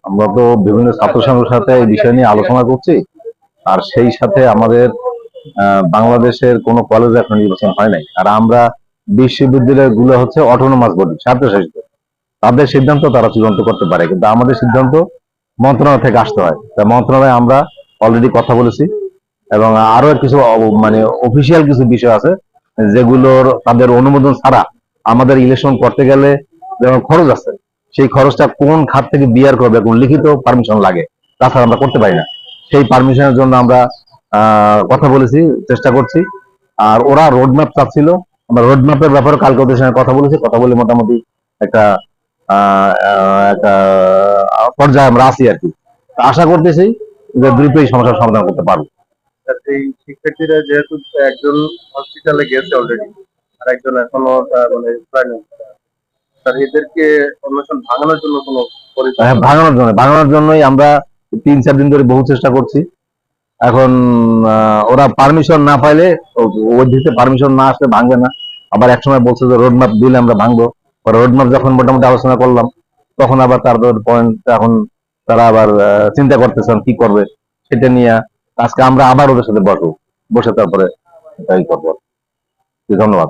আমরা তো বিভিন্ন ছাত্র সংঘের সাথে এই বিষয় নিয়ে আলোচনা করছি। আর সেই সাথে আমাদের বাংলাদেশের কোনো কলেজে এখন নির্বাচন হয় নাই। আর আমরা বিশ্ববিদ্যালয় গুলো হচ্ছে অটোনমাস বডি, স্বায়ত্তশাসিত। তাদের সিদ্ধান্ত তারা চূড়ান্ত করতে পারে, কিন্তু আমাদের সিদ্ধান্ত মন্ত্রণালয় থেকে আসতে হয়। তা মন্ত্রণালয়ে আমরা অলরেডি কথা বলেছি, এবং আরো কিছু মানে অফিসিয়াল কিছু বিষয় আছে যেগুলোর তাদের অনুমোদন ছাড়া আমাদের ইলেকশন করতে গেলে যেমন খরচ আছে, সেই খরচটা কোন খাত থেকে বিয়ার করবে, কোন লিখিত পারমিশন লাগে, তাছাড়া আমরা করতে পারি না। সেই পারমিশনের জন্য আমরা কথা বলেছি, চেষ্টা করছি। আর ওরা রোডম্যাপ চাচ্ছিল, আমরা রোডম্যাপের ব্যাপারে কালকে ওদের সঙ্গে কথা বলেছি, কথা বলে মোটামুটি একটা একটা পর্যায়ে আমরা আছি আর কি। আশা করতেছি যে দ্রুতই সমস্যার সমাধান করতে পারবো। এই শিক্ষার্থীরা যেহেতু একজন হসপিটালে গেছে অলরেডি, আর একজন এখনো মানে প্ল্যানিং, স্যার এদেরকে অন্বেষণ ভাঙানোর জন্য কোনো হ্যাঁ, ভাঙানোর জন্যই আমরা 3-4 দিন ধরে বহু চেষ্টা করছি। এখন ওরা পারমিশন না পাইলে, ওই দিকে পারমিশন না আসলে ভাঙবে না। আবার একসময় বলছে যে রোড ম্যাপ দিলে আমরা ভাঙবো। রোড ম্যাপ যখন মোটামুটি আলোচনা করলাম, তখন আবার তাদের পয়েন্ট, এখন তারা আবার চিন্তা করতেছেন কি করবে সেটা নিয়ে। আজকে আমরা আবার ওদের সাথে বসবো, বসে তারপরে এটাই করবো। ধন্যবাদ।